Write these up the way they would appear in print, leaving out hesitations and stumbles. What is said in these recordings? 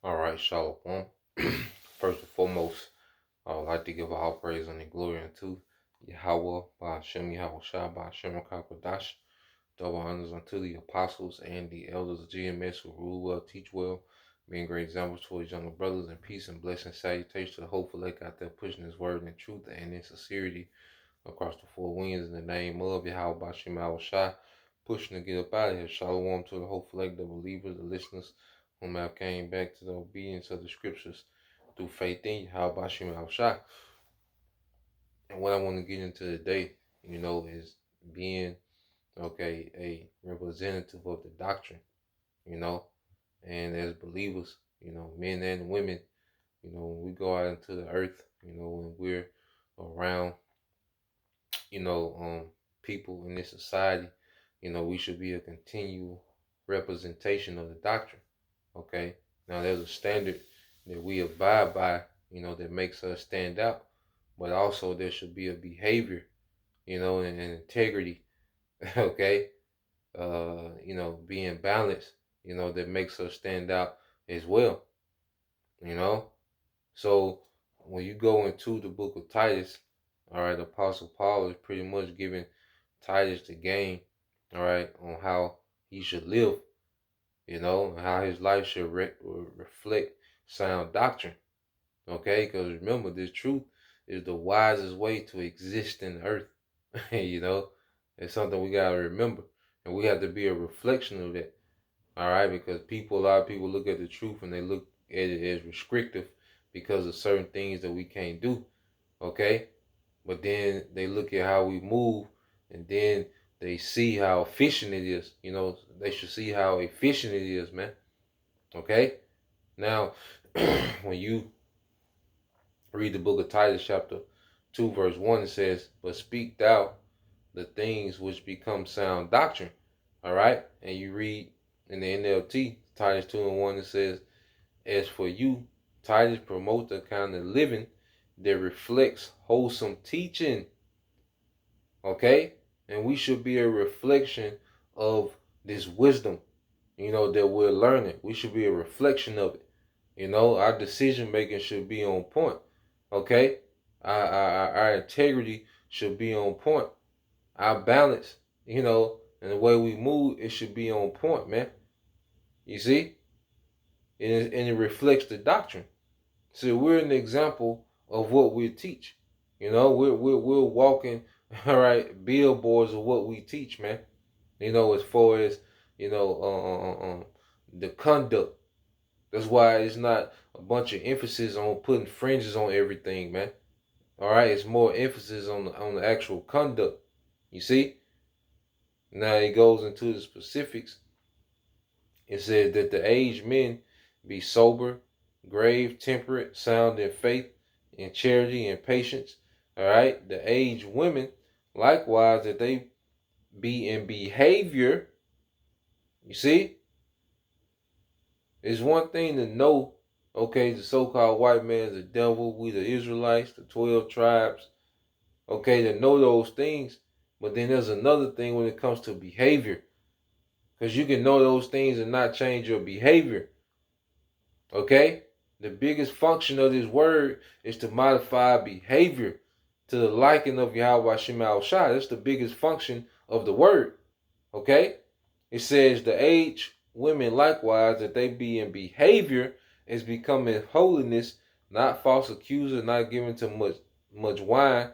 All right, Shalom. First and foremost, I would like to give all praise and glory unto Yahweh, by Hashem Yahweh Shai, by Hashem Rakakadash. Double honors unto the apostles and the elders of GMS who rule well, teach well, being great examples towards younger brothers, and peace and blessing salutations to the hopeful elect out there pushing his word in truth and in sincerity across the four winds in the name of Yahweh by Hashem Yahweh Shai, pushing to get up out of here. Shalom to the hopeful elect, the believers, the listeners, whom have came back to the obedience of the scriptures through faith in Yahweh by Hashem Yahweh Shai. And what I want to get into today, is being a representative of the doctrine, and as believers, men and women, when we go out into the earth, when we're around, people in this society, we should be a continual representation of the doctrine. Okay. Now there's a standard that we abide by, that makes us stand out, but also there should be a behavior, and integrity, okay, being balanced, that makes us stand out as well, you know. So when you go into the book of Titus, all right, Apostle Paul is pretty much giving Titus the game, all right, on how he should live, and how his life should reflect sound doctrine, okay? Because remember, this truth is the wisest way to exist in the earth, It's something we got to remember, and we have to be a reflection of that, all right? Because a lot of people look at the truth and they look at it as restrictive because of certain things that we can't do, okay? But then they look at how we move, and then they see how efficient it is. They should see how efficient it is, man. Okay? Now, when you read the book of Titus, chapter 2, verse 1, it says, "But speak thou the things which become sound doctrine." All right? And you read in the NLT, Titus 2 and 1, it says, "As for you, Titus, promote the kind of living that reflects wholesome teaching." Okay? And we should be a reflection of this wisdom, that we're learning. We should be a reflection of it. Our decision making should be on point. Okay? Our integrity should be on point. Our balance, and the way we move, it should be on point, man. You see? And it reflects the doctrine. So we're an example of what we teach. We're walking, all right, billboards of what we teach, man. As far as the conduct. That's why it's not a bunch of emphasis on putting fringes on everything, man. All right, it's more emphasis on the actual conduct. You see? Now it goes into the specifics. It says that the aged men be sober, grave, temperate, sound in faith, in charity, and patience. All right. The aged women, likewise, that they be in behavior. You see? It's one thing to know, okay, the so-called white man is the devil, we the Israelites, the 12 tribes, okay, to know those things. But then there's another thing when it comes to behavior. Because you can know those things and not change your behavior. Okay? The biggest function of this word is to modify behavior to the liking of Yahweh Shema Shai. That's the biggest function of the word. Okay? It says the aged women likewise, that they be in behavior is becoming holiness, not false accuser, not given to much wine,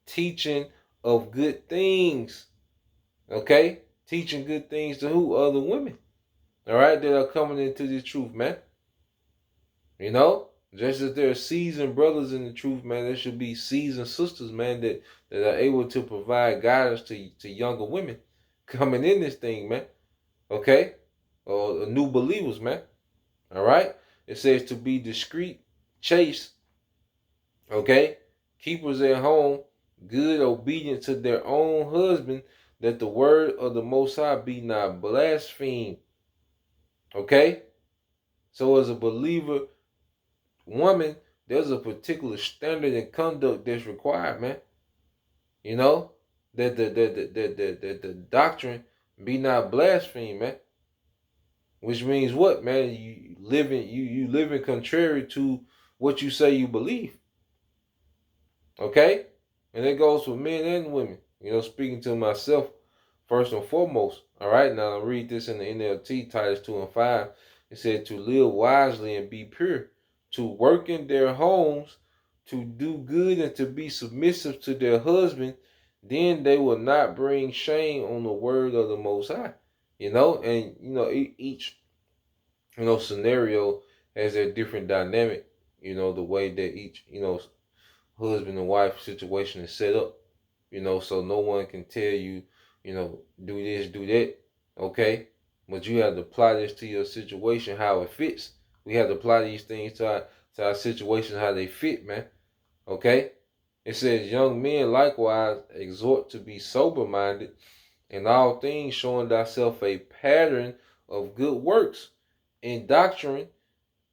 teaching of good things. Okay? Teaching good things to who? Other women. All right? That are coming into this truth, man. Just as there are seasoned brothers in the truth, man, there should be seasoned sisters, man, that are able to provide guidance to younger women coming in this thing, man. Okay? Or new believers, man. All right? It says to be discreet, chaste, okay? Keepers at home, good, obedient to their own husband, that the word of the Most High be not blasphemed. Okay? So as a believer woman, there's a particular standard and conduct that's required, man. That the doctrine be not blasphemed, man. which means what, man? You living contrary to what you say you believe. Okay? And it goes for men and women. Speaking to myself first and foremost. All right, now I'll read this in the NLT, Titus 2 and 5. It said to live wisely and be pure, to work in their homes, to do good and to be submissive to their husband, then they will not bring shame on the word of the Most High. And each scenario has a different dynamic. The way that each husband and wife situation is set up. So no one can tell you, do this, do that, okay? But you have to apply this to your situation, how it fits. We have to apply these things to our situation, how they fit, man. Okay? It says, young men likewise exhort to be sober minded in all things, showing thyself a pattern of good works in doctrine,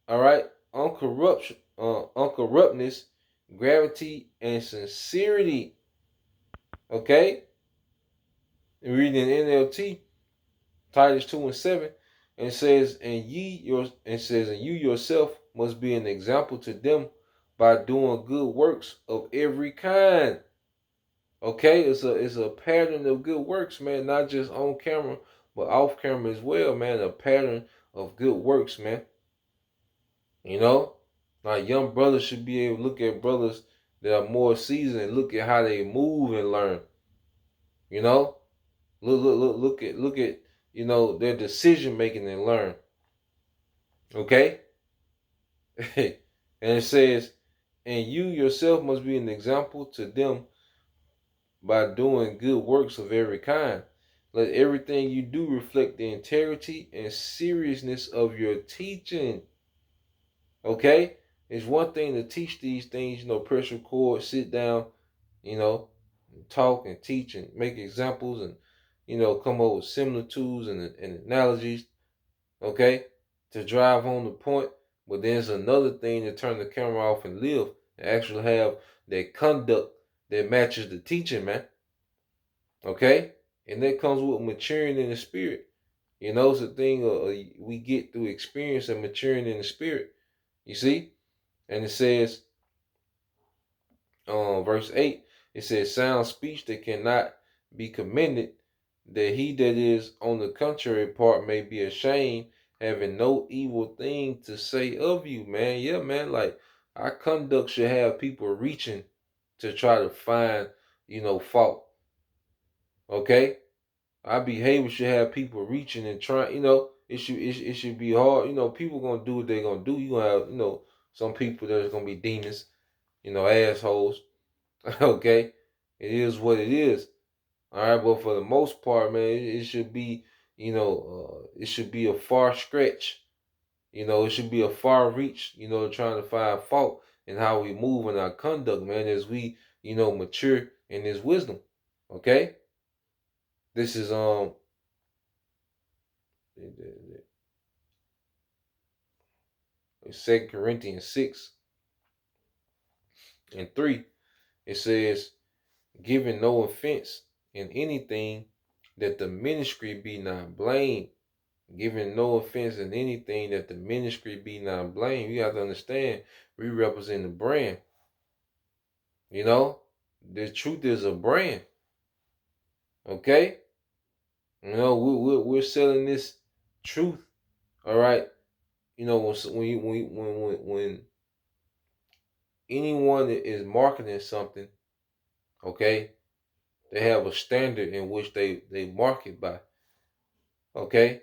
all right, uncorruptness, gravity, and sincerity. Okay? And reading NLT, Titus 2 and 7, and it says, and you yourself must be an example to them by doing good works of every kind. Okay, it's a pattern of good works, man, not just on camera, but off camera as well, man. A pattern of good works, man. Like young brothers should be able to look at brothers that are more seasoned and look at how they move and learn. You know, look at their decision making and learn. Okay, and it says, and you yourself must be an example to them by doing good works of every kind. Let everything you do reflect the integrity and seriousness of your teaching. Okay, it's one thing to teach these things, press record, sit down, you know, talk and teach and make examples and come up with similitudes and analogies, okay, to drive home the point. But there's another thing to turn the camera off and live and actually have that conduct that matches the teaching, man. Okay, and that comes with maturing in the spirit. It's a thing we get through experience and maturing in the spirit. You see, and it says, verse 8, it says, sound speech that cannot be commended, that he that is on the contrary part may be ashamed, having no evil thing to say of you, man. Yeah, man, like our conduct should have people reaching to try to find, fault. Okay? Our behavior should have people reaching and trying, it should be hard. People gonna do what they're gonna do. You gonna have, some people that's gonna be demons, assholes. Okay, it is what it is. All right, but for the most part, man, it should be, it should be a far stretch. It should be a far reach. Trying to find fault in how we move in our conduct, man, as we, mature in this wisdom. Okay, this is 2 Corinthians 6:3. It says, giving no offense in anything, that the ministry be not blamed. Giving no offense in anything, that the ministry be not blamed. You have to understand, we represent the brand. The truth is a brand. Okay, we're selling this truth. All right, when anyone is marketing something, okay, they have a standard in which they market by. Okay,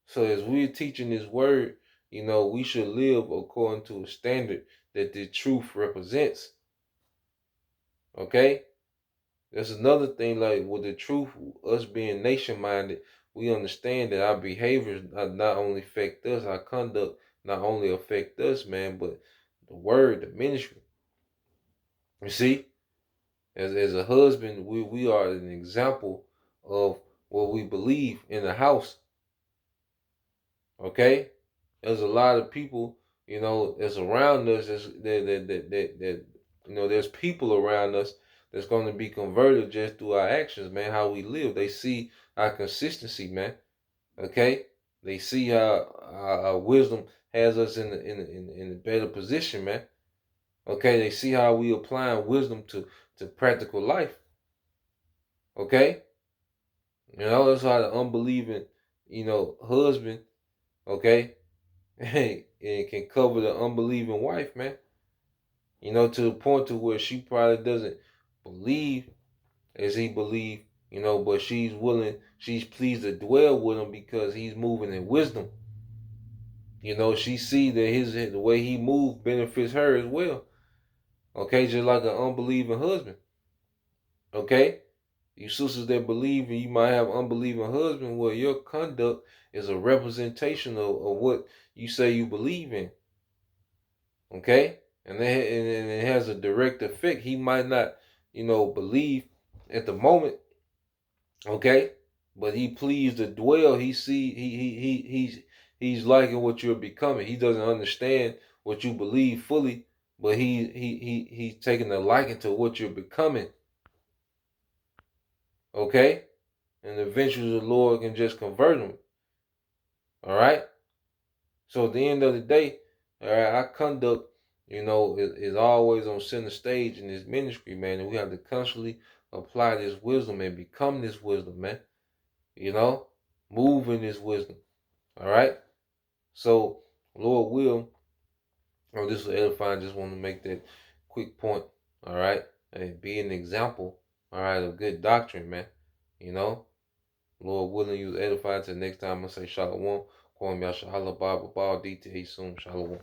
so as we're teaching this word, we should live according to a standard that the truth represents. Okay, that's another thing. Like with the truth, us being nation minded, we understand that our behaviors not only affect us, our conduct not only affect us, man, but the word, the ministry. You see, as a husband, we are an example of what we believe in the house. Okay, there's a lot of people, that's around us. There's people around us that's going to be converted just through our actions, man. How we live, they see our consistency, man. Okay, They see how our wisdom has us in a better position, man. Okay, they see how we applying wisdom to practical life. Okay, that's how the unbelieving, husband, okay, and can cover the unbelieving wife, man. To the point to where she probably doesn't believe as he believed, but she's pleased to dwell with him because he's moving in wisdom. She see that the way he moves benefits her as well. Okay, just like an unbelieving husband. Okay, you sisters that believe and you might have unbelieving husband, well, your conduct is a representation of what you say you believe in. Okay, and it has a direct effect. He might not, believe at the moment. Okay, but he pleased to dwell. He's liking what you're becoming. He doesn't understand what you believe fully, but he's taking a liking to what you're becoming. Okay, and eventually the Lord can just convert him. All right. So at the end of the day, all right, our conduct, is always on center stage in this ministry, man, and we have to constantly apply this wisdom and become this wisdom, man. You know, move in this wisdom. All right. So, Lord will, this is edifying. Just want to make that quick point. All right. And be an example. All right. Of good doctrine, man. You know, Lord willing, you edify. Till next time I say Shalom. Kwam Yashala Bible Ball DT soon. Shalom.